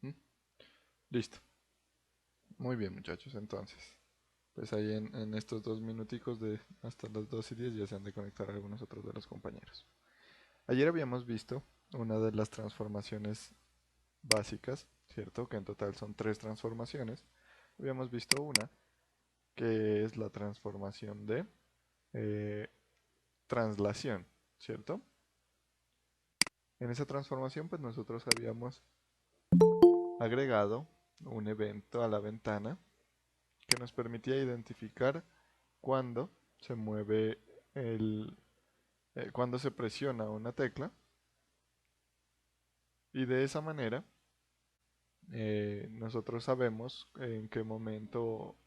Ujú. Listo. Muy bien, muchachos. Entonces, pues ahí en estos 2 minuticos de hasta las 2:10 ya se han de conectar algunos otros de los compañeros. Ayer habíamos visto una de las transformaciones básicas, ¿cierto? Que en total son 3 transformaciones. Habíamos visto una que es la transformación de eh, translación, ¿cierto? En esa transformación, pues nosotros habíamos agregado un evento a la ventana que nos permitía identificar cuando se mueve cuando se presiona una tecla, y de esa manera nosotros sabemos en qué momento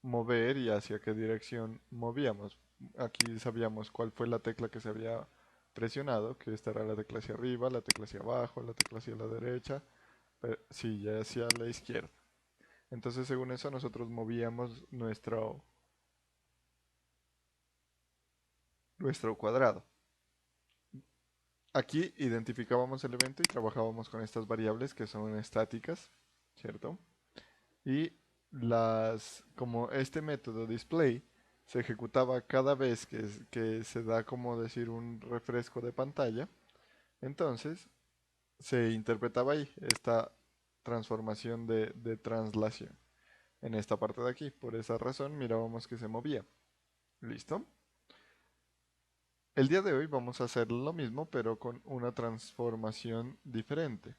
mover y hacia qué dirección movíamos. Aquí sabíamos cuál fue la tecla que se había presionado, que esta era la tecla hacia arriba, la tecla hacia abajo, la tecla hacia la derecha, sí, ya hacia la izquierda. Entonces, según eso, nosotros movíamos nuestro cuadrado. Aquí identificábamos el evento y trabajábamos con estas variables que son estáticas, ¿cierto? Y como este método display se ejecutaba cada vez que se da, como decir, un refresco de pantalla, entonces se interpretaba ahí esta transformación de translación en esta parte de aquí. Por esa razón mirábamos que se movía. ¿Listo? El día de hoy vamos a hacer lo mismo, pero con una transformación diferente.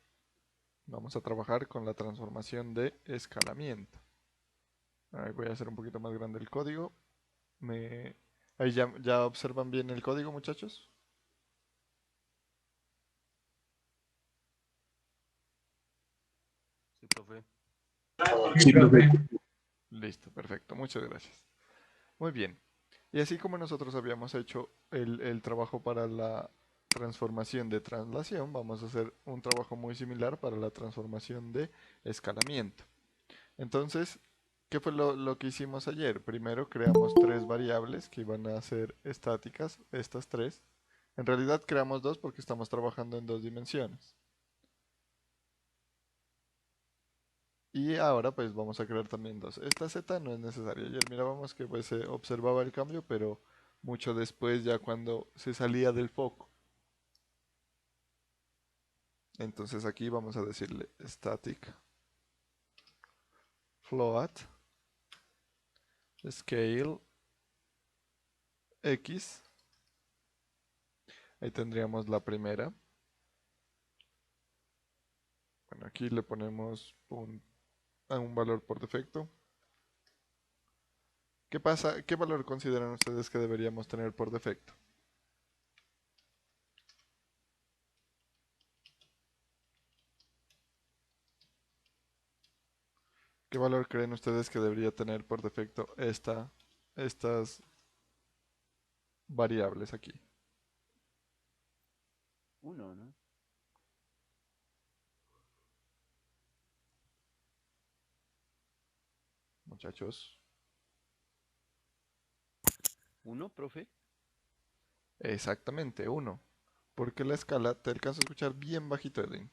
Vamos a trabajar con la transformación de escalamiento. Ahí voy a hacer un poquito más grande el código. Me... Ahí ya observan bien el código, muchachos. Sí, profe. Sí, profe. Listo, perfecto. Muchas gracias. Muy bien. Y así como nosotros habíamos hecho el trabajo para la transformación de translación, vamos a hacer un trabajo muy similar para la transformación de escalamiento. Entonces, ¿qué fue lo que hicimos ayer? Primero creamos 3 variables que iban a ser estáticas, estas 3. En realidad creamos 2 porque estamos trabajando en 2 dimensiones. Y ahora pues vamos a crear también 2. Esta z no es necesaria. Ayer mirábamos que pues se observaba el cambio, pero mucho después, ya cuando se salía del foco. Entonces aquí vamos a decirle static float scale x. Ahí tendríamos la primera. Bueno, aquí le ponemos a un valor por defecto. ¿Qué pasa? ¿Qué valor consideran ustedes que deberíamos tener por defecto? ¿Qué valor creen ustedes que debería tener por defecto estas variables aquí? 1, ¿no? Muchachos. 1, profe. Exactamente, 1. Porque la escala, te alcanzo a escuchar bien bajito, Edwin.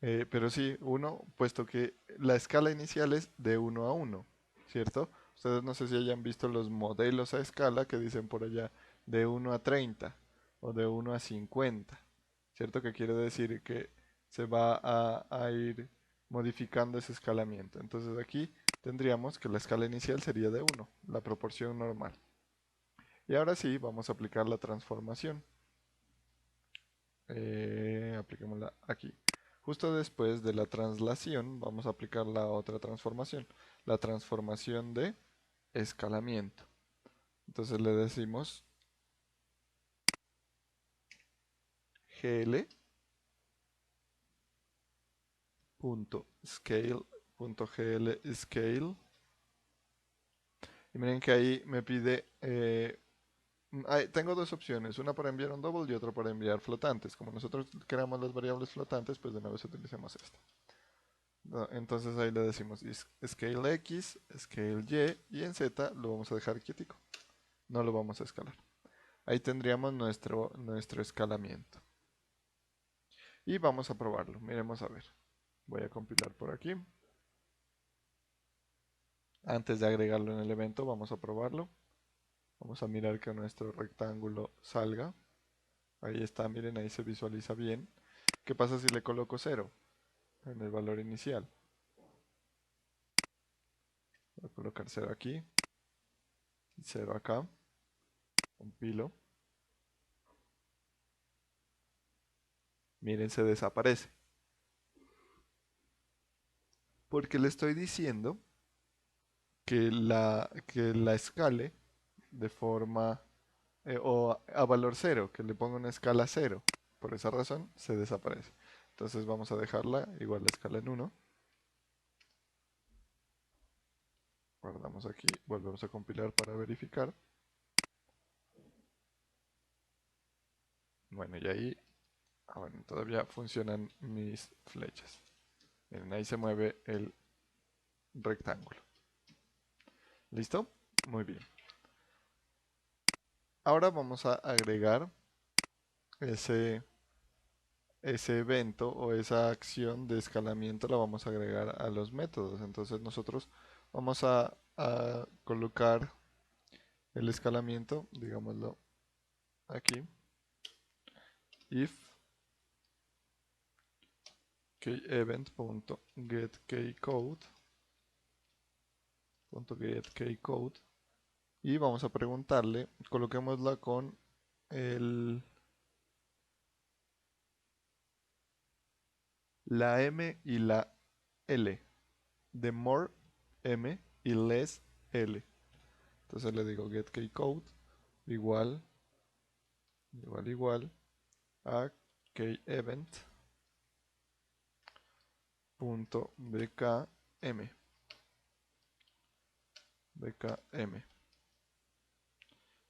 Pero sí, 1, puesto que la escala inicial es de 1 a 1, ¿cierto? Ustedes no sé si hayan visto los modelos a escala que dicen por allá de 1 a 30 o de 1 a 50, ¿cierto? Que quiere decir que se va a ir modificando ese escalamiento. Entonces aquí tendríamos que la escala inicial sería de 1, la proporción normal. Y ahora sí, vamos a aplicar la transformación. Apliquémosla aquí. Justo después de la translación vamos a aplicar la otra transformación, la transformación de escalamiento. Entonces le decimos gl.scale.glscale. Y miren que ahí me pide tengo 2 opciones, una para enviar un double y otra para enviar flotantes. Como nosotros creamos las variables flotantes, pues de una vez utilicemos esta. No, entonces ahí le decimos scale x, scale y en z lo vamos a dejar quietico. No lo vamos a escalar. Ahí tendríamos nuestro escalamiento. Y vamos a probarlo. Miremos a ver. Voy a compilar por aquí. Antes de agregarlo en el evento, vamos a probarlo. Vamos a mirar que nuestro rectángulo salga. Ahí está, miren, ahí se visualiza bien. ¿Qué pasa si le coloco 0 en el valor inicial? Voy a colocar 0 aquí y 0 acá. Compilo. Miren, se desaparece. Porque le estoy diciendo que la escale de forma o a valor 0, que le ponga una escala 0. Por esa razón se desaparece. Entonces vamos a dejarla igual la escala en 1. Guardamos aquí, volvemos a compilar para verificar. Bueno, y ahí, bueno, todavía funcionan mis flechas. Miren, ahí se mueve el rectángulo. ¿Listo? Muy bien. Ahora vamos a agregar ese evento o esa acción de escalamiento, la vamos a agregar a los métodos. Entonces nosotros vamos a colocar el escalamiento, digámoslo aquí, if keyEvent.getKeyCode y vamos a preguntarle, coloquémosla con la M y la L, de more M y less L. Entonces le digo getKeyCode igual a keyEvent.bkm. BKM.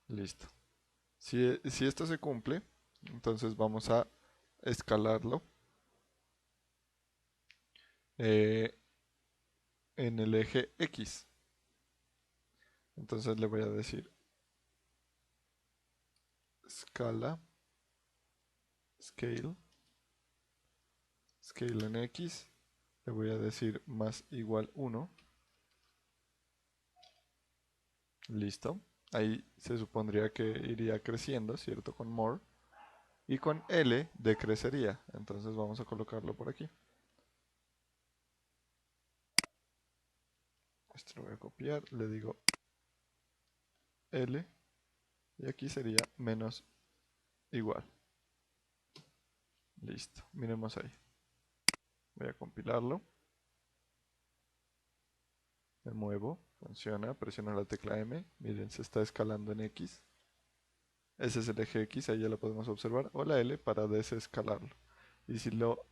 Listo. Si esto se cumple, entonces vamos a escalarlo en el eje X. Entonces le voy a decir scale en X, le voy a decir más igual 1. Listo. Ahí se supondría que iría creciendo, ¿cierto? Con more. Y con L decrecería. Entonces vamos a colocarlo por aquí. Esto lo voy a copiar. Le digo L. Y aquí sería menos igual. Listo. Miremos ahí. Voy a compilarlo. Me muevo. Funciona. Presiono la tecla M. Miren, se está escalando en X. Ese es el eje X. Ahí ya lo podemos observar. O la L para desescalarlo. Y si lo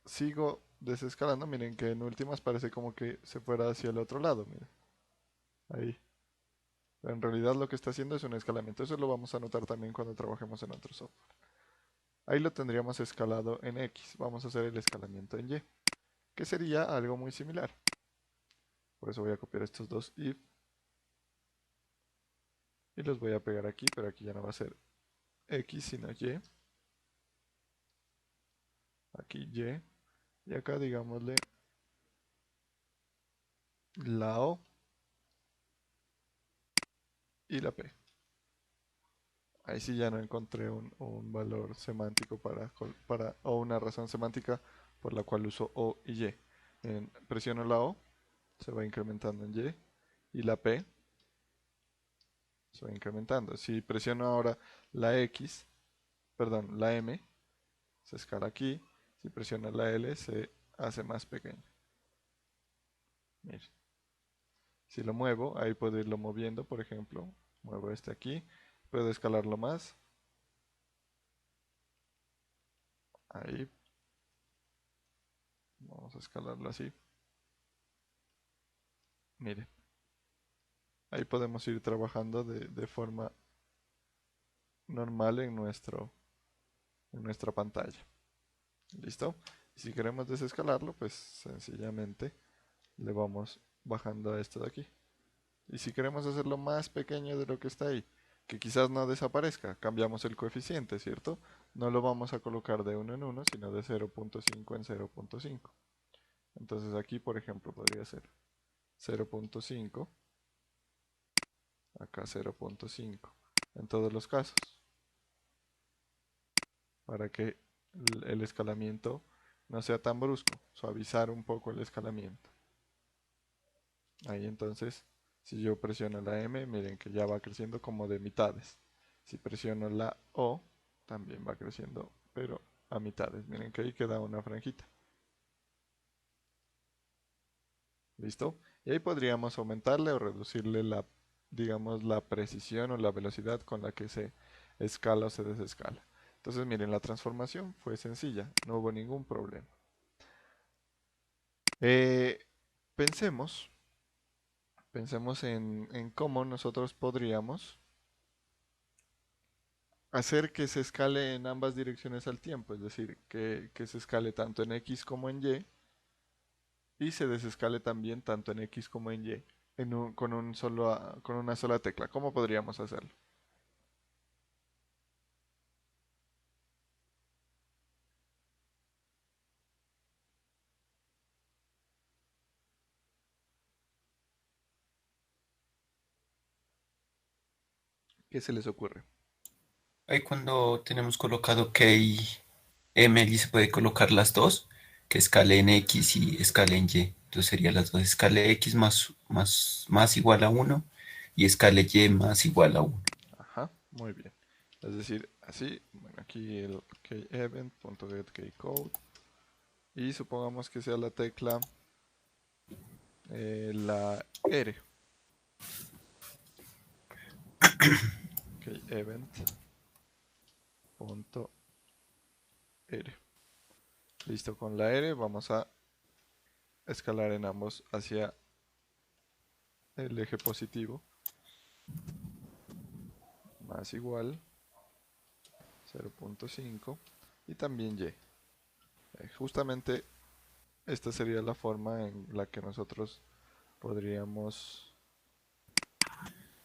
sigo desescalando, miren que en últimas parece como que se fuera hacia el otro lado. Miren. Ahí. Pero en realidad lo que está haciendo es un escalamiento. Eso lo vamos a notar también cuando trabajemos en otro software. Ahí lo tendríamos escalado en X. Vamos a hacer el escalamiento en Y, que sería algo muy similar. Por eso voy a copiar estos dos if y los voy a pegar aquí, pero aquí ya no va a ser X sino Y. Aquí Y. Y acá digámosle la O y la P. Ahí sí ya no encontré un valor semántico o una razón semántica por la cual uso O y Y. Presiono la O, se va incrementando en Y, y la P se va incrementando. Si presiono ahora la X, perdón, la M, se escala aquí. Si presiono la L, se hace más pequeño. Miren. Si lo muevo, ahí puedo irlo moviendo, por ejemplo. Muevo este aquí. Puedo escalarlo más. Ahí. Vamos a escalarlo así. Miren. Ahí podemos ir trabajando de forma normal en nuestra pantalla. ¿Listo? Y si queremos desescalarlo, pues sencillamente le vamos bajando a esto de aquí. Y si queremos hacerlo más pequeño de lo que está ahí, que quizás no desaparezca, cambiamos el coeficiente, ¿cierto? No lo vamos a colocar de 1 en 1, sino de 0.5 en 0.5. Entonces aquí, por ejemplo, podría ser 0.5, acá 0.5, en todos los casos, para que el escalamiento no sea tan brusco, suavizar un poco el escalamiento. Ahí entonces, si yo presiono la M, miren que ya va creciendo como de mitades. Si presiono la O, también va creciendo, pero a mitades. Miren que ahí queda una franjita. ¿Listo? Y ahí podríamos aumentarle o reducirle la, digamos, la precisión o la velocidad con la que se escala o se desescala. Entonces, miren, la transformación fue sencilla, no hubo ningún problema. Eh, pensemos en cómo nosotros podríamos hacer que se escale en ambas direcciones al tiempo, es decir, que se escale tanto en X como en Y se desescale también tanto en X como en Y con una sola tecla. ¿Cómo podríamos hacerlo? ¿Qué se les ocurre? Ahí cuando tenemos colocado que M y se puede colocar las dos, que escale en X y escale en Y. Entonces sería las dos, escale X más igual a uno y escale Y más igual a uno. Ajá, muy bien. Es decir, así, bueno, aquí el keyEvent.getKeyCode y supongamos que sea la tecla la R. keyEvent.R. Listo, con la R vamos a escalar en ambos hacia el eje positivo más igual 0.5 y también Y. Justamente esta sería la forma en la que nosotros podríamos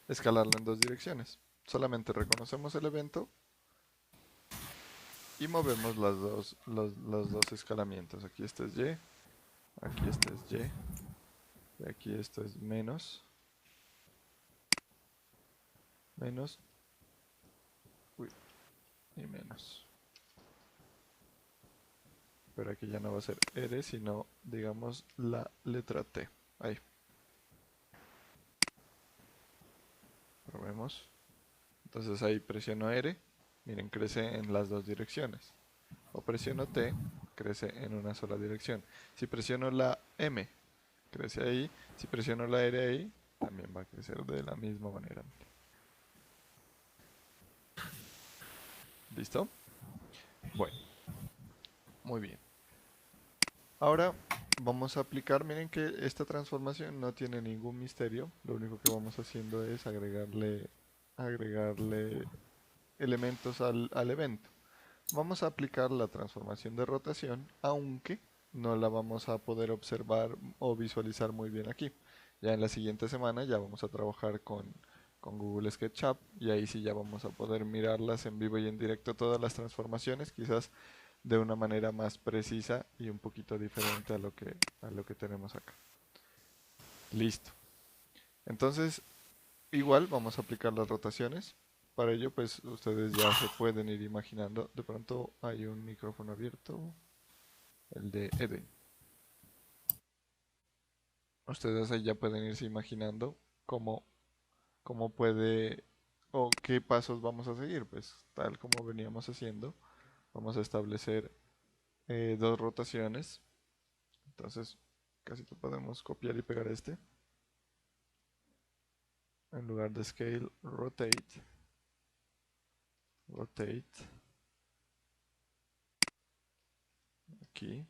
escalarlo en dos direcciones. Solamente reconocemos el evento y movemos los dos escalamientos. Aquí este es Y, aquí este es Y, y aquí esto es menos, menos, uy, y menos. Pero aquí ya no va a ser R, sino, digamos, la letra T. Ahí. Probemos. Entonces ahí presiono R, miren, crece en las dos direcciones. O presiono T, crece en una sola dirección. Si presiono la M, crece ahí. Si presiono la R ahí, también va a crecer de la misma manera. ¿Listo? Bueno, muy bien. Ahora vamos a aplicar, miren que esta transformación no tiene ningún misterio. Lo único que vamos haciendo es agregarle elementos al evento. Vamos a aplicar la transformación de rotación, aunque no la vamos a poder observar o visualizar muy bien aquí. Ya en la siguiente semana ya vamos a trabajar con Google SketchUp y ahí sí ya vamos a poder mirarlas en vivo y en directo todas las transformaciones, quizás de una manera más precisa y un poquito diferente a lo que tenemos acá. Listo. Entonces, igual vamos a aplicar las rotaciones. Para ello, pues ustedes ya se pueden ir imaginando. De pronto hay un micrófono abierto, el de Eden. Ustedes ahí ya pueden irse imaginando cómo puede o qué pasos vamos a seguir. Pues tal como veníamos haciendo, vamos a establecer dos rotaciones. Entonces, casi que podemos copiar y pegar este. En lugar de scale, rotate. Rotate. Aquí.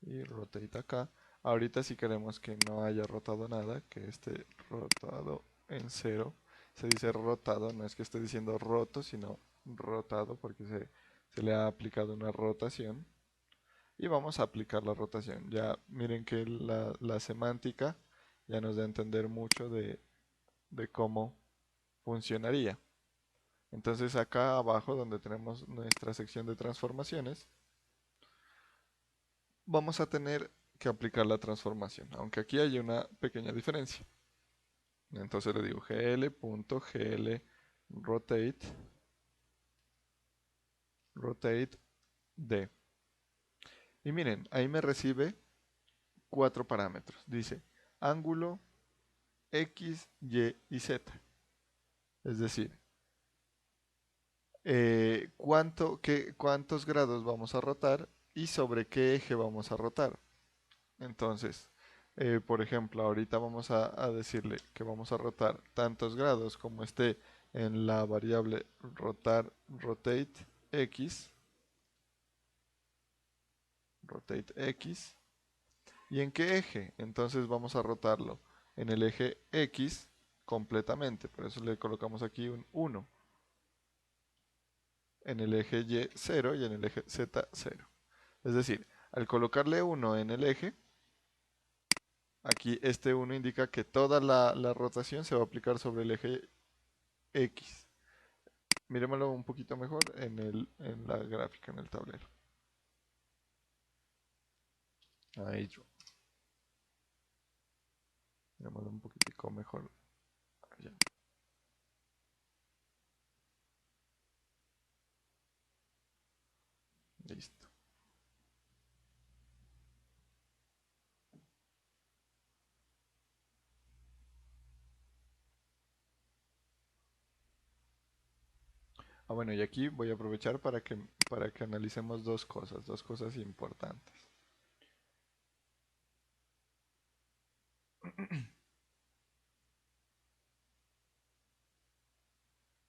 Y rotate acá. Ahorita si queremos que no haya rotado nada, que esté rotado en cero. Se dice rotado, no es que esté diciendo roto, sino rotado porque se le ha aplicado una rotación. Y vamos a aplicar la rotación. Ya miren que la semántica ya nos da a entender mucho de cómo funcionaría. Entonces acá abajo donde tenemos nuestra sección de transformaciones, vamos a tener que aplicar la transformación, aunque aquí hay una pequeña diferencia. Entonces le digo gl.gl rotate d. Y miren, ahí me recibe 4 parámetros. Dice ángulo, x, y y z. Es decir, cuántos grados vamos a rotar y sobre qué eje vamos a rotar. Entonces, por ejemplo, ahorita vamos a decirle que vamos a rotar tantos grados como esté en la variable rotate x. ¿Y en qué eje? Entonces vamos a rotarlo en el eje X completamente. Por eso le colocamos aquí un 1. En el eje Y 0 y en el eje Z 0. Es decir, al colocarle 1 en el eje, aquí este 1 indica que toda la rotación se va a aplicar sobre el eje X. Miremoslo un poquito mejor en la gráfica, en el tablero. Ahí yo. Miremoslo un poquitico mejor. Allá. Listo. Bueno, y aquí voy a aprovechar para que analicemos dos cosas importantes.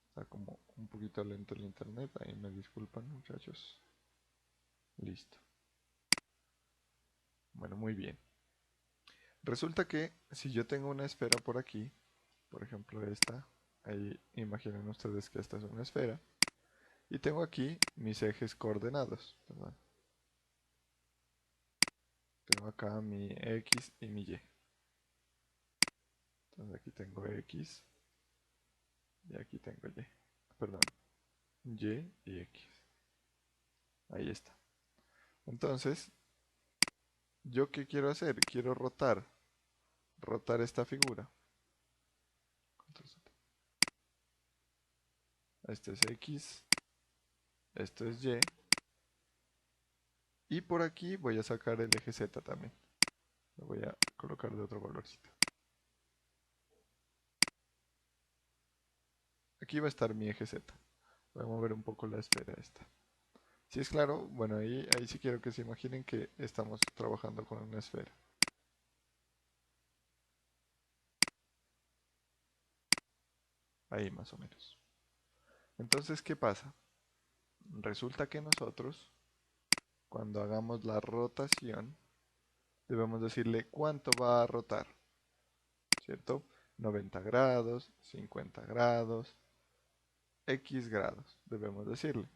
Está como un poquito lento el internet, ahí me disculpan, muchachos. Listo. Bueno, muy bien. Resulta que si yo tengo una esfera por aquí, por ejemplo esta, ahí imaginen ustedes que esta es una esfera, y tengo aquí mis ejes coordenados, ¿verdad? Tengo acá mi X y mi Y. Entonces aquí tengo X y aquí tengo Y. Perdón, Y y X. Ahí está. Entonces, ¿yo qué quiero hacer? Quiero rotar esta figura. Entonces, este es X, esto es Y. Y por aquí voy a sacar el eje Z también. Lo voy a colocar de otro colorcito. Aquí va a estar mi eje Z. Voy a mover un poco la esfera esta. Si es claro, bueno, ahí sí quiero que se imaginen que estamos trabajando con una esfera. Ahí más o menos. Entonces, ¿qué pasa? Resulta que nosotros, cuando hagamos la rotación, debemos decirle cuánto va a rotar, ¿cierto? 90 grados, 50 grados, X grados, debemos decirle.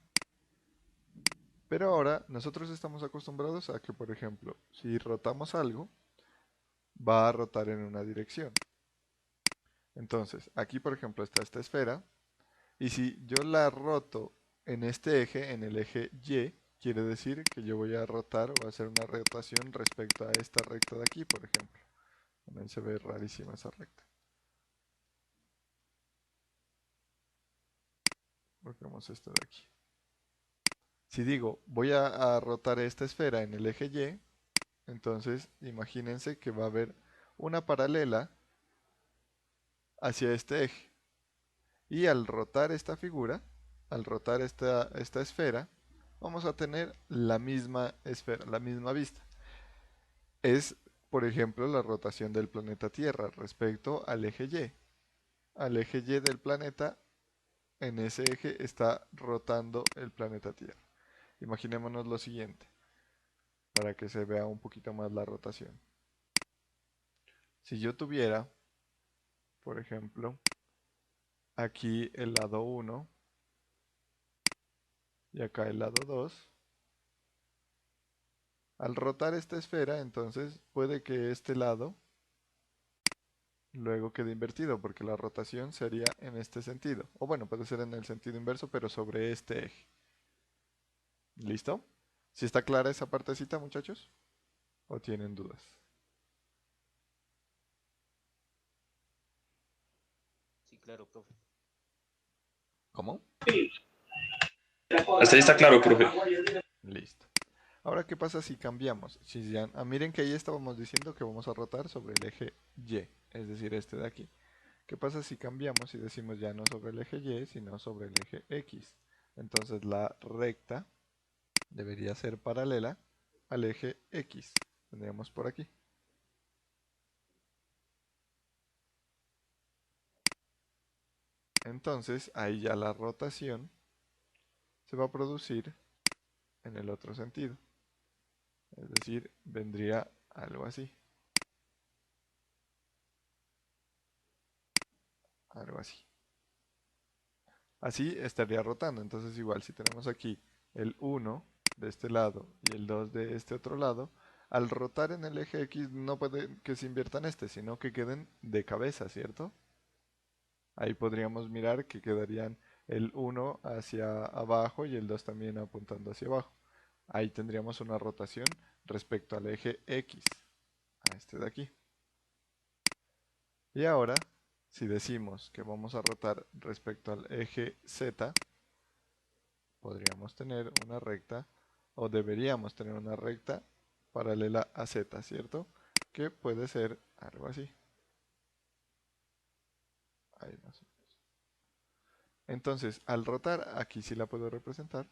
Pero ahora nosotros estamos acostumbrados a que, por ejemplo, si rotamos algo, va a rotar en una dirección. Entonces, aquí por ejemplo está esta esfera, y si yo la roto en este eje, en el eje Y, quiere decir que yo voy a rotar o a hacer una rotación respecto a esta recta de aquí, por ejemplo. También se ve rarísima esa recta. Coloquemos esto de aquí. Si digo, voy a rotar esta esfera en el eje Y, entonces imagínense que va a haber una paralela hacia este eje. Y al rotar esta figura, al rotar esta esfera, vamos a tener la misma esfera, la misma vista. Es, por ejemplo, la rotación del planeta Tierra respecto al eje Y. Al eje Y del planeta, en ese eje está rotando el planeta Tierra. Imaginémonos lo siguiente, para que se vea un poquito más la rotación. Si yo tuviera, por ejemplo, aquí el lado 1 y acá el lado 2, al rotar esta esfera, entonces puede que este lado luego quede invertido, porque la rotación sería en este sentido. O bueno, puede ser en el sentido inverso, pero sobre este eje. ¿Listo? ¿Sí está clara esa partecita, muchachos? ¿O tienen dudas? Sí, claro, profe. ¿Cómo? Hasta ahí está claro, profe. Listo. Ahora, ¿qué pasa si cambiamos? Si ya, miren que ahí estábamos diciendo que vamos a rotar sobre el eje Y, es decir, este de aquí. ¿Qué pasa si cambiamos y decimos ya no sobre el eje Y, sino sobre el eje X? Entonces la recta debería ser paralela al eje X. Tendríamos por aquí. Entonces ahí ya la rotación se va a producir en el otro sentido. Es decir, vendría algo así. Algo así. Así estaría rotando. Entonces igual si tenemos aquí el 1 de este lado y el 2 de este otro lado, al rotar en el eje X no puede que se inviertan sino que queden de cabeza, ¿cierto? Ahí podríamos mirar que quedarían el 1 hacia abajo y el 2 también apuntando hacia abajo. Ahí tendríamos una rotación respecto al eje X, a este de aquí. Y ahora, si decimos que vamos a rotar respecto al eje Z, podríamos tener una recta, o deberíamos tener una recta paralela a Z, ¿cierto? Que puede ser algo así. Ahí más o menos. Entonces, al rotar, aquí sí la puedo representar.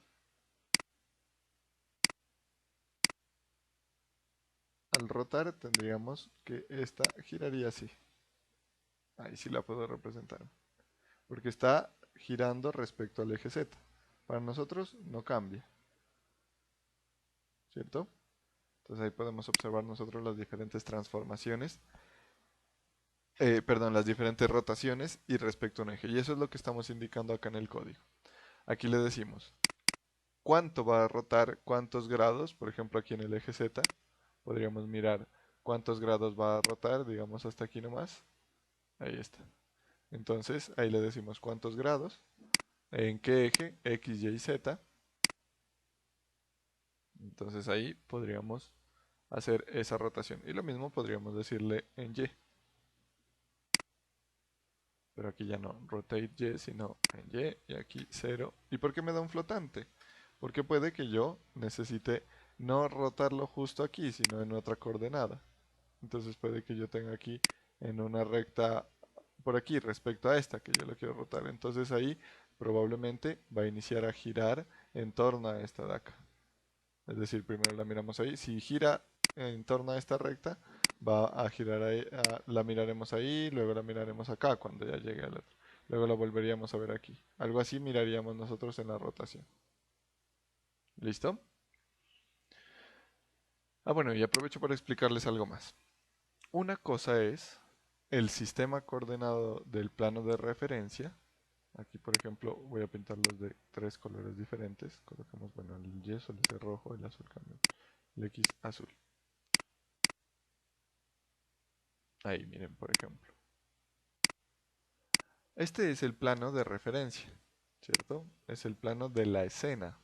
Al rotar tendríamos que esta giraría así. Ahí sí la puedo representar. Porque está girando respecto al eje Z. Para nosotros no cambia. ¿Cierto? Entonces ahí podemos observar nosotros las diferentes transformaciones. Perdón, las diferentes rotaciones y respecto a un eje. Y eso es lo que estamos indicando acá en el código. Aquí le decimos cuánto va a rotar, cuántos grados. Por ejemplo, aquí en el eje Z podríamos mirar cuántos grados va a rotar, digamos hasta aquí nomás. Ahí está. Entonces ahí le decimos cuántos grados, en qué eje, X, Y y Z. Entonces ahí podríamos hacer esa rotación. Y lo mismo podríamos decirle en Y. Pero aquí ya no rotate Y, sino en Y. Y aquí 0. ¿Y por qué me da un flotante? Porque puede que yo necesite no rotarlo justo aquí, sino en otra coordenada. Entonces puede que yo tenga aquí en una recta por aquí respecto a esta que yo lo quiero rotar. Entonces ahí probablemente va a iniciar a girar en torno a esta de acá. Es decir, primero la miramos ahí. Si gira en torno a esta recta, va a girar ahí, la miraremos ahí, luego la miraremos acá cuando ya llegue al otro. Luego la volveríamos a ver aquí. Algo así miraríamos nosotros en la rotación. ¿Listo? Bueno, y aprovecho para explicarles algo más. Una cosa es el sistema coordenado del plano de referencia. Aquí, por ejemplo, voy a pintarlos de 3 colores diferentes. Colocamos, bueno, el Y suele ser rojo, el azul cambia. El X azul. Ahí, miren, por ejemplo. Este es el plano de referencia, ¿cierto? Es el plano de la escena.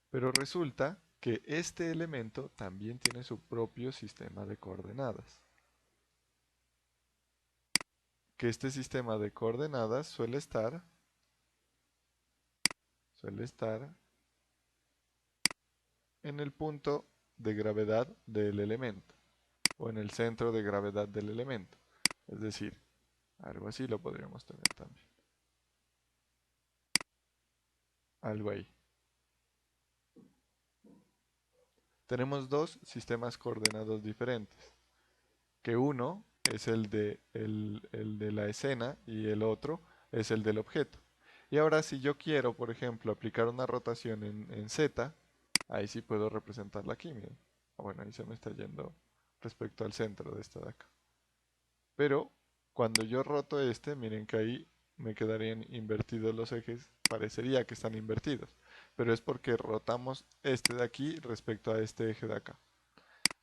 Pero resulta que este elemento también tiene su propio sistema de coordenadas. Que este sistema de coordenadas suele estar en el punto de gravedad del elemento o en el centro de gravedad del elemento. Es decir, algo así lo podríamos tener también. Algo ahí. Tenemos dos sistemas coordenados diferentes, que uno es el de la escena y el otro es el del objeto. Y ahora si yo quiero, por ejemplo, aplicar una rotación en Z, ahí sí puedo representarla aquí, miren. Bueno, ahí se me está yendo respecto al centro de esta de acá. Pero cuando yo roto este, miren que ahí me quedarían invertidos los ejes, parecería que están invertidos, pero es porque rotamos este de aquí respecto a este eje de acá.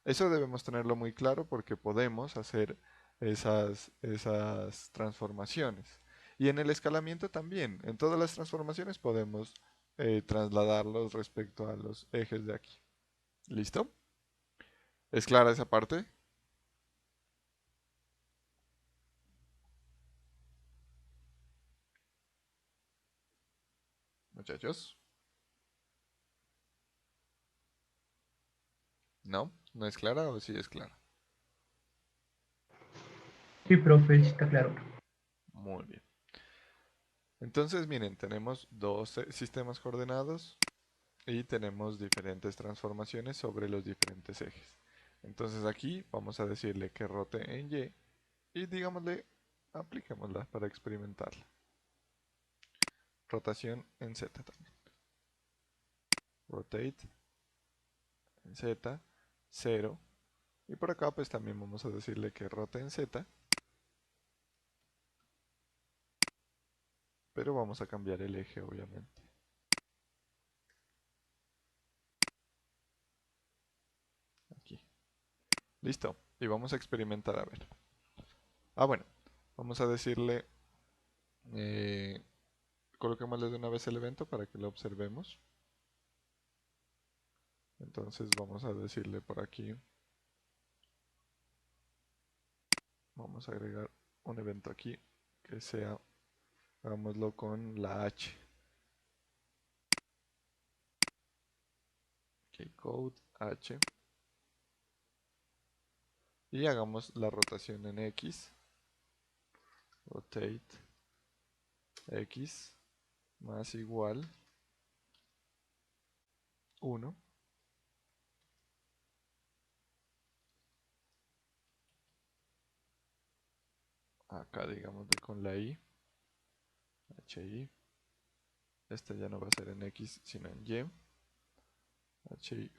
Eso debemos tenerlo muy claro porque podemos hacer esas transformaciones. Y en el escalamiento también, en todas las transformaciones podemos trasladarlos respecto a los ejes de aquí. ¿Listo? ¿Es clara esa parte? Muchachos. ¿No? ¿No es clara o sí es clara? Sí, profe, sí está claro. Muy bien. Entonces, miren, tenemos dos sistemas coordenados y tenemos diferentes transformaciones sobre los diferentes ejes. Entonces aquí vamos a decirle que rote en Y y digámosle, apliquémosla para experimentarla. Rotación en Z también. Rotate en Z, 0. Y por acá pues también vamos a decirle que rote en Z, pero vamos a cambiar el eje obviamente. Aquí. Listo. Y vamos a experimentar a ver. Bueno. Vamos a decirle, coloquémosle de una vez el evento para que lo observemos. Entonces vamos a decirle por aquí, vamos a agregar un evento aquí que sea, hagámoslo con la H. Ok, code H. Y hagamos la rotación en X. Rotate X más igual 1. Acá digamos con la I. HI. Esta ya no va a ser en X sino en Y. HIJ.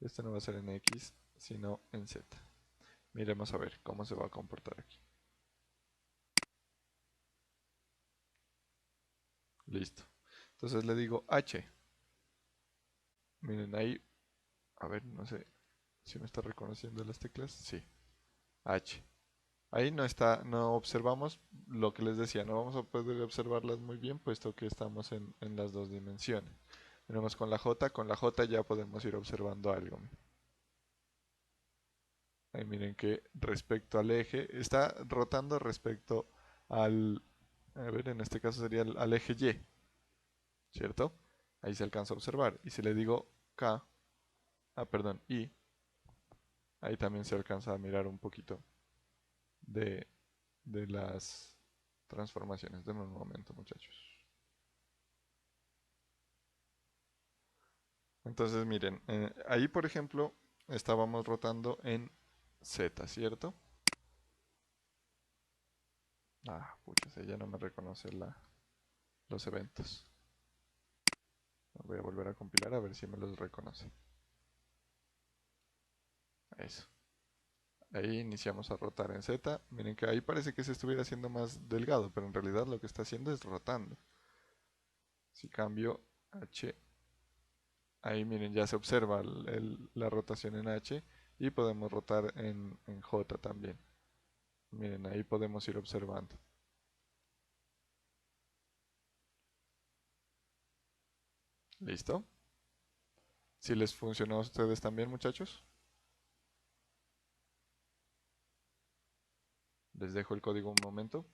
Esta no va a ser en X sino en Z. Miremos a ver cómo se va a comportar aquí. Listo. Entonces le digo H. Miren ahí. A ver, no sé si me está reconociendo las teclas. Sí. H. Ahí no está, no observamos lo que les decía. No vamos a poder observarlas muy bien puesto que estamos en las dos dimensiones. Tenemos con la J. Con la J ya podemos ir observando algo. Ahí miren que respecto al eje, está rotando respecto al, a ver, en este caso sería al eje Y, ¿cierto? Ahí se alcanza a observar. Y si le digo K, perdón, Y, ahí también se alcanza a mirar un poquito de, de las transformaciones. Denme un momento, muchachos. Entonces, miren, ahí por ejemplo estábamos rotando en Z, ¿cierto? Pucha, ya no me reconoce los eventos. Voy a volver a compilar a ver si me los reconoce. Eso. Ahí iniciamos a rotar en Z. Miren que ahí parece que se estuviera haciendo más delgado, pero en realidad lo que está haciendo es rotando. Si cambio H, ahí miren ya se observa la rotación en H y podemos rotar en J también. Miren, ahí podemos ir observando. ¿Listo? Si les funcionó a ustedes también, muchachos. Les dejo el código un momento.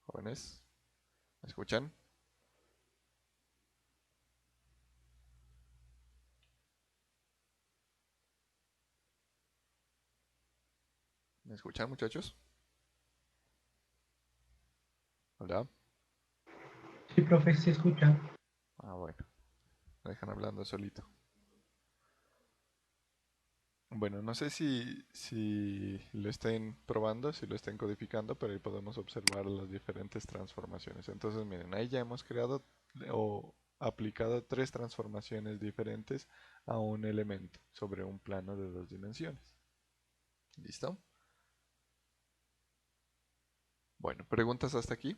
Jóvenes, ¿me escuchan? ¿Me escuchan, muchachos? Hola. Sí, profe, se escucha. Bueno, me dejan hablando solito. Bueno, no sé si lo estén probando, si lo estén codificando, pero ahí podemos observar las diferentes transformaciones. Entonces, miren, ahí ya hemos creado o aplicado tres transformaciones diferentes a un elemento sobre un plano de dos dimensiones. ¿Listo? Bueno, ¿preguntas hasta aquí?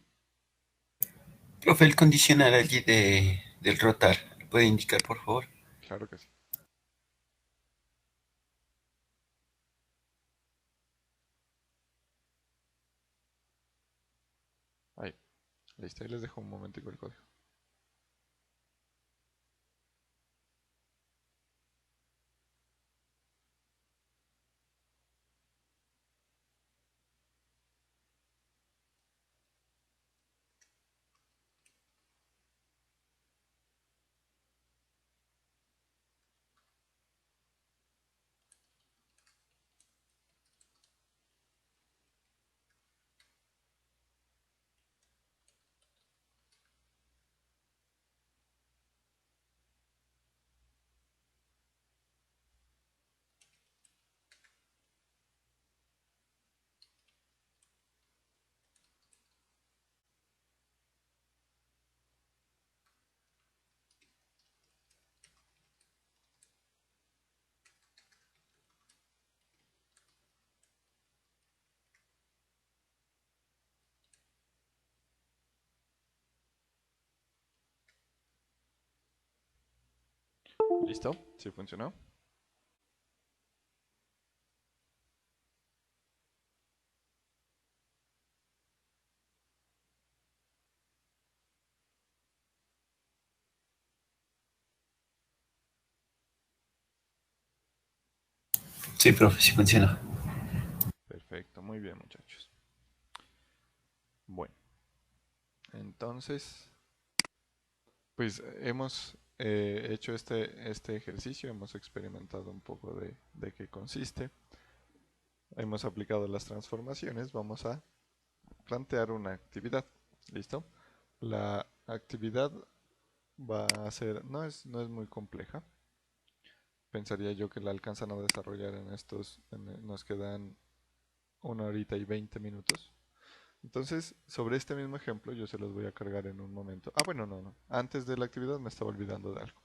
Profe, el condicional allí del rotar, ¿lo puede indicar, por favor? Claro que sí. Listo, ahí les dejo un momentico el código. ¿Listo? ¿Sí funcionó? Sí, profe, sí funciona. Perfecto, muy bien muchachos. Bueno, entonces, pues hemos hecho este ejercicio, hemos experimentado un poco de qué consiste, hemos aplicado las transformaciones, vamos a plantear una actividad. ¿Listo? La actividad va a ser, no es muy compleja. Pensaría yo que la alcanzan a desarrollar en nos quedan 1 hora y 20 minutos. Entonces, sobre este mismo ejemplo, yo se los voy a cargar en un momento. Ah, bueno, no. Antes de la actividad me estaba olvidando de algo.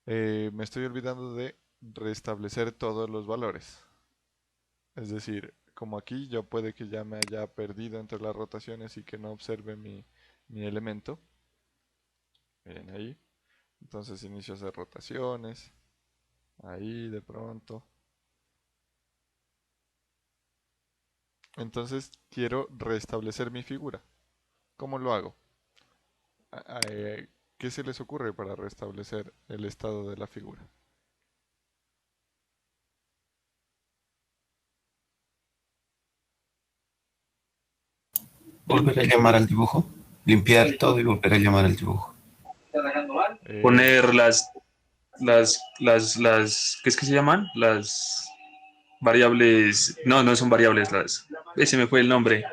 Me estoy olvidando de restablecer todos los valores. Es decir, como aquí yo puede que ya me haya perdido entre las rotaciones y que no observe mi elemento. Miren ahí. Entonces inicio a hacer rotaciones. Ahí de pronto. Entonces quiero restablecer mi figura. ¿Cómo lo hago? ¿Qué se les ocurre para restablecer el estado de la figura? Volver a llamar al dibujo. Limpiar todo y volver a llamar al dibujo. Eh, Poner ¿qué es que se llaman? Las variables, no, no son variables, ese me fue el nombre,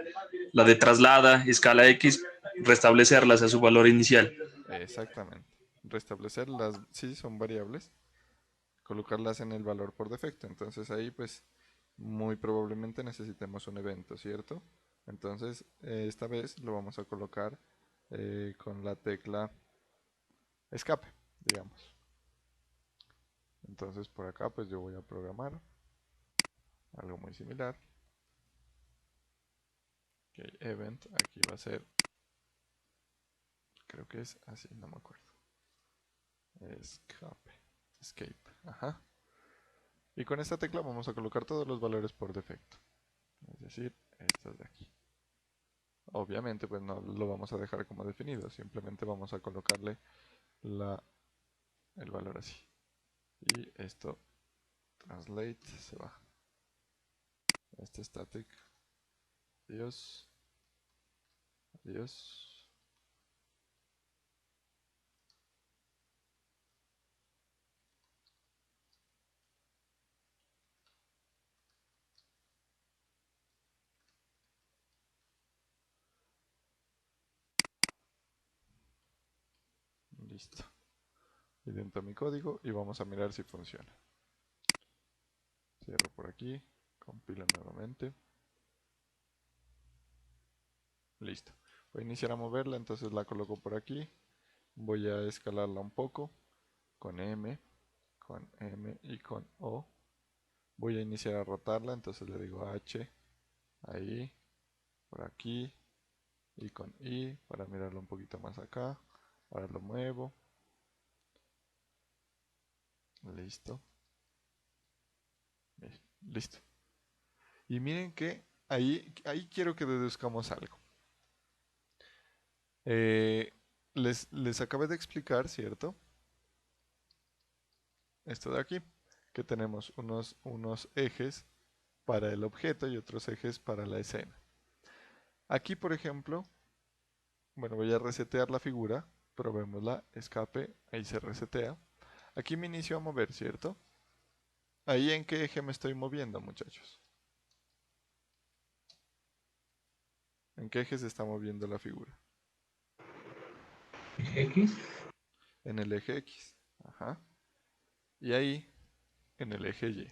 la de traslada, escala X, restablecerlas a su valor inicial. exactamente. Restablecer las, sí, son variables. Colocarlas en el valor por defecto. Entonces ahí pues muy probablemente necesitemos un evento, ¿cierto? Entonces esta vez lo vamos a colocar con la tecla escape, digamos. Entonces por acá pues yo voy a programar algo muy similar. Ok, event, aquí va a ser, creo que es así, no me acuerdo. Escape, ajá. Y con esta tecla vamos a colocar todos los valores por defecto. Es decir, estos de aquí. Obviamente pues no lo vamos a dejar como definido, simplemente vamos a colocarle el valor así. Y esto, translate, se va. Este static, adiós, adiós. Listo. Idento mi código y vamos a mirar si funciona. Cierro por aquí, compilo nuevamente. Listo. Voy a iniciar a moverla, entonces la coloco por aquí. Voy a escalarla un poco con M y con O. Voy a iniciar a rotarla, entonces le digo H, ahí, por aquí, y con I para mirarlo un poquito más acá. Ahora lo muevo. Listo. Listo. Y miren que ahí quiero que deduzcamos algo. Eh, les acabé de explicar, ¿cierto? Esto de aquí, que tenemos unos ejes para el objeto y otros ejes para la escena. Aquí, por ejemplo, bueno, voy a resetear la figura, probémosla, escape, ahí se resetea. Aquí me inicio a mover, ¿cierto? Ahí en qué eje me estoy moviendo, muchachos. ¿En qué eje se está moviendo la figura? X. En el eje X. Ajá. Y ahí, en el eje Y,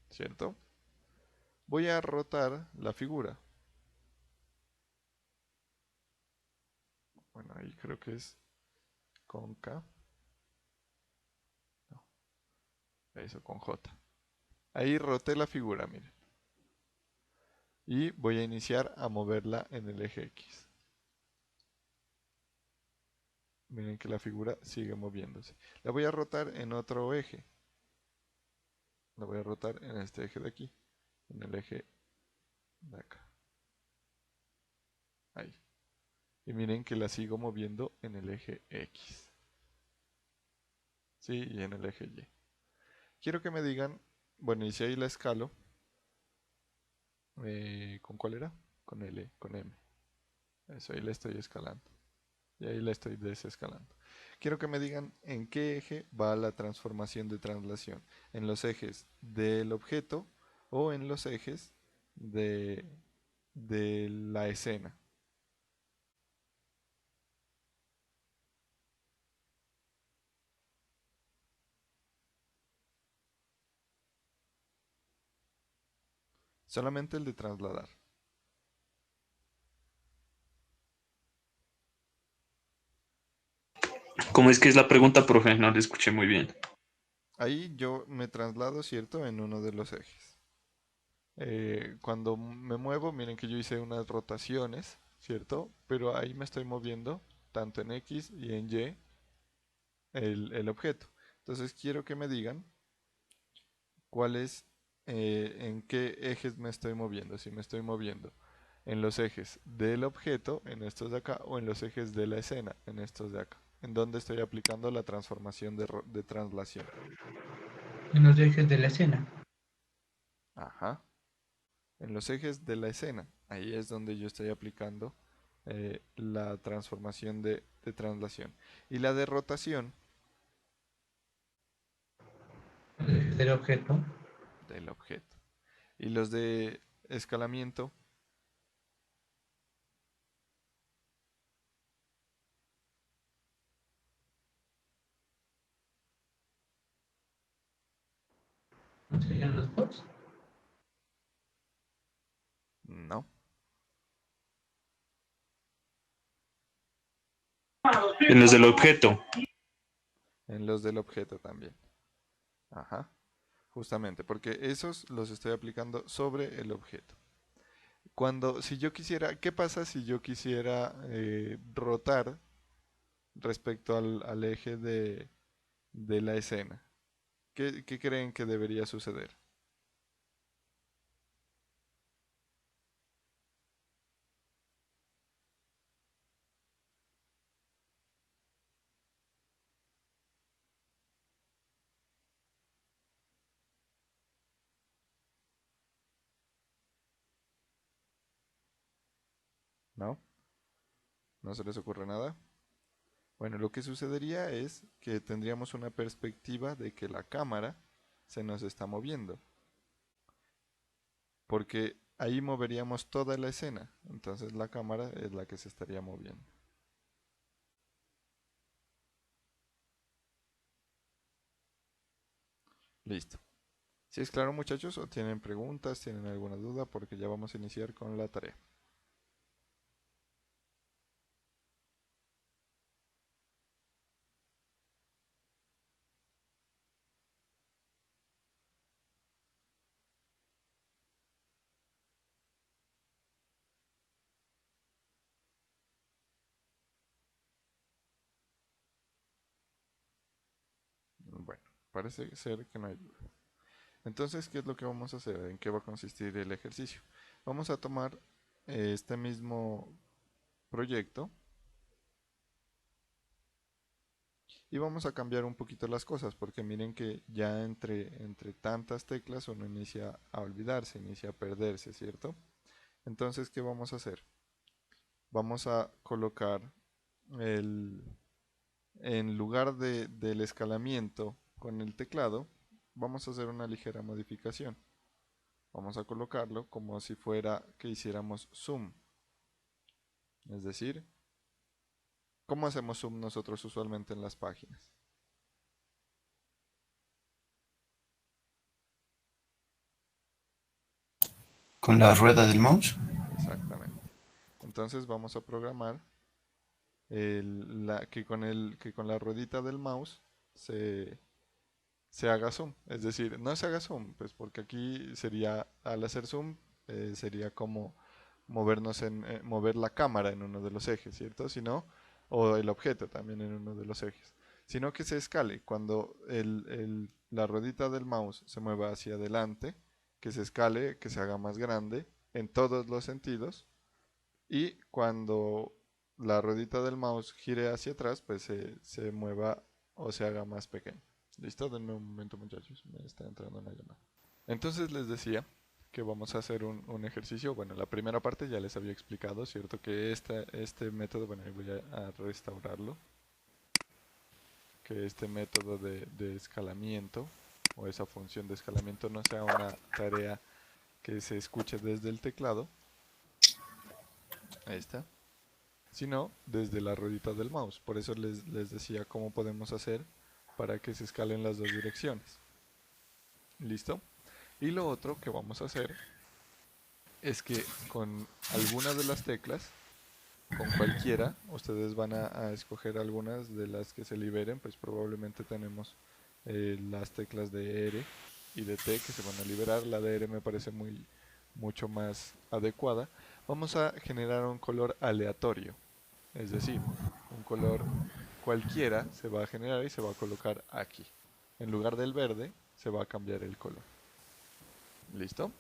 ¿cierto? Voy a rotar la figura. Bueno, ahí creo que es con K. No, eso con J. Ahí roté la figura, miren. Y voy a iniciar a moverla en el eje X. Miren que la figura sigue moviéndose. La voy a rotar en otro eje. La voy a rotar en este eje de aquí. En el eje de acá. Ahí. Y miren que la sigo moviendo en el eje X. Sí, y en el eje Y. Quiero que me digan, bueno, y si ahí la escalo, ¿con cuál era? Con L, con M. Eso, ahí la estoy escalando. Y ahí la estoy desescalando. Quiero que me digan en qué eje va la transformación de translación. ¿En los ejes del objeto o en los ejes de la escena? Solamente el de trasladar. ¿Cómo es que es la pregunta, profe? No la escuché muy bien. Ahí yo me traslado, ¿cierto? En uno de los ejes. Cuando me muevo, miren que yo hice unas rotaciones, ¿cierto? Pero ahí me estoy moviendo tanto en X y en Y el objeto. Entonces quiero que me digan en qué ejes me estoy moviendo. Si me estoy moviendo en los ejes del objeto, en estos de acá, o en los ejes de la escena, en estos de acá. En donde estoy aplicando la transformación de translación. En los ejes de la escena. Ajá. En los ejes de la escena. Ahí es donde yo estoy aplicando la transformación de translación. Y la de rotación Los ejes del objeto. del objeto. Y los de escalamiento ¿No serían los dos? no. En los del objeto. En los del objeto también. Ajá. Justamente, porque esos los estoy aplicando sobre el objeto. Si yo quisiera, ¿qué pasa si yo quisiera rotar respecto al eje de la escena? ¿Qué creen que debería suceder? ¿No? ¿No se les ocurre nada? Bueno, lo que sucedería es que tendríamos una perspectiva de que la cámara se nos está moviendo, porque ahí moveríamos toda la escena, entonces la cámara es la que se estaría moviendo. Listo. Si es claro, muchachos, o tienen preguntas, tienen alguna duda, porque ya vamos a iniciar con la tarea. Bueno, parece ser que no hay duda. Entonces, ¿qué es lo que vamos a hacer? ¿En qué va a consistir el ejercicio? Vamos a tomar este mismo proyecto, Y vamos a cambiar un poquito las cosas, porque miren que ya entre tantas teclas uno inicia a olvidarse, inicia a perderse, ¿cierto? Entonces, ¿qué vamos a hacer? Vamos a colocar en lugar del escalamiento con el teclado, vamos a hacer una ligera modificación. Vamos a colocarlo como si fuera que hiciéramos zoom. Es decir, ¿cómo hacemos zoom nosotros usualmente en las páginas? Con la rueda del mouse. Exactamente. Entonces vamos a programar que con la ruedita del mouse se haga zoom. Es decir, no se haga zoom, pues porque aquí sería, al hacer zoom, sería como mover la cámara en uno de los ejes, ¿cierto? Sino, o el objeto también en uno de los ejes. Sino que se escale. Cuando la ruedita del mouse se mueva hacia adelante, que se escale, que se haga más grande en todos los sentidos. Y cuando la ruedita del mouse gire hacia atrás, pues se mueva o se haga más pequeño. ¿Listo? Denme un momento, muchachos. Me está entrando una llamada. Entonces les decía que vamos a hacer un ejercicio. Bueno, la primera parte ya les había explicado, ¿cierto? Que este método, bueno, ahí voy a restaurarlo. Que este método de escalamiento o esa función de escalamiento no sea una tarea que se escuche desde el teclado. Ahí está. Sino desde la ruedita del mouse. Por eso les decía cómo podemos hacer para que se escalen las dos direcciones. ¿Listo? Y lo otro que vamos a hacer es que con alguna de las teclas, con cualquiera, ustedes van a escoger algunas de las que se liberen, pues probablemente tenemos las teclas de R y de T que se van a liberar. La de R me parece mucho más adecuada. Vamos a generar un color aleatorio, es decir, un color cualquiera se va a generar y se va a colocar aquí. En lugar del verde se va a cambiar el color. ¿Listo?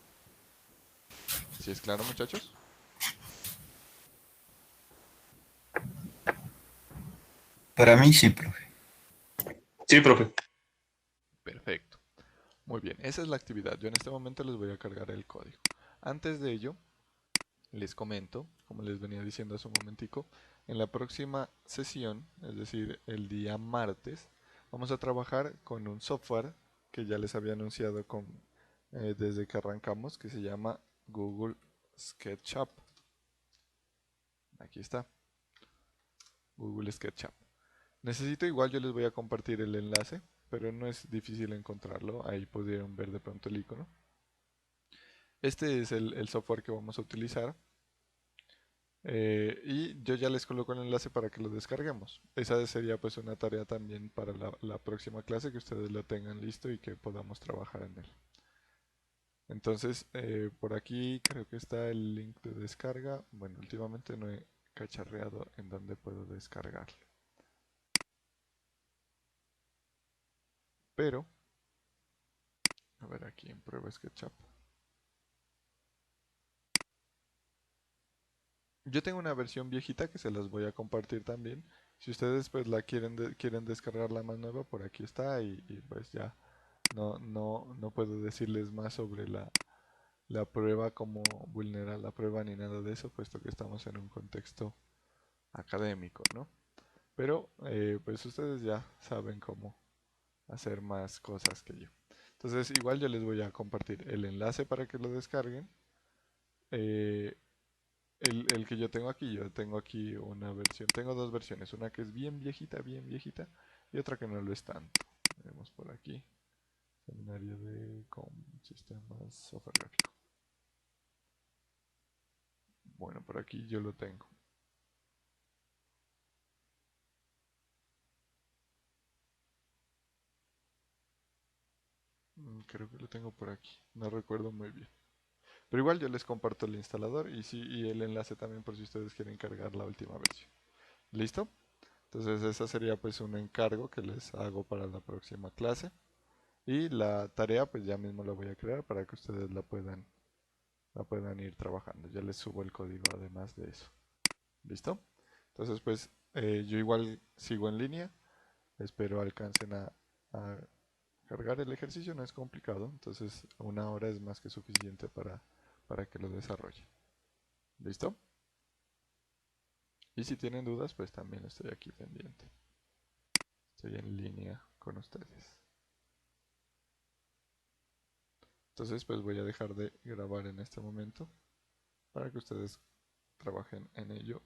¿Sí es claro, muchachos? Para mí sí, profe. Sí, profe. Perfecto. Muy bien, esa es la actividad. Yo en este momento les voy a cargar el código. Antes de ello, les comento, como les venía diciendo hace un momentico, en la próxima sesión, es decir, el día martes, vamos a trabajar con un software que ya les había anunciado desde que arrancamos, que se llama Google SketchUp. Aquí está, Google SketchUp. Necesito igual, yo les voy a compartir el enlace, pero no es difícil encontrarlo. Ahí pudieron ver de pronto el icono. Este es el software que vamos a utilizar. Y yo ya les coloco el enlace para que lo descarguemos. Esa sería pues una tarea también para la próxima clase, que ustedes lo tengan listo y que podamos trabajar en él. Entonces, por aquí creo que está el link de descarga. Bueno, últimamente no he cacharreado en dónde puedo descargarlo. Pero, a ver aquí en Prueba SketchUp. Yo tengo una versión viejita que se las voy a compartir también. Si ustedes pues la quieren descargar la más nueva, por aquí está y pues ya no puedo decirles más sobre la prueba, cómo vulnerar la prueba ni nada de eso, puesto que estamos en un contexto académico, ¿no? Pero pues ustedes ya saben cómo hacer más cosas que yo. Entonces igual yo les voy a compartir el enlace para que lo descarguen. El que yo tengo aquí una versión, tengo dos versiones, una que es bien viejita, y otra que no lo es tanto. Vemos por aquí, seminario de sistemas software gráfico. Bueno, por aquí yo lo tengo. Creo que lo tengo por aquí, no recuerdo muy bien. Pero igual yo les comparto el instalador y el enlace también por si ustedes quieren cargar la última versión. ¿Listo? Entonces esa sería pues un encargo que les hago para la próxima clase. Y la tarea pues ya mismo la voy a crear para que ustedes la puedan ir trabajando. Ya les subo el código además de eso. ¿Listo? Entonces pues yo igual sigo en línea. Espero alcancen a cargar el ejercicio, no es complicado, entonces 1 hora es más que suficiente para que lo desarrollen. ¿Listo? Y si tienen dudas, pues también estoy aquí pendiente. Estoy en línea con ustedes. Entonces, pues voy a dejar de grabar en este momento para que ustedes trabajen en ello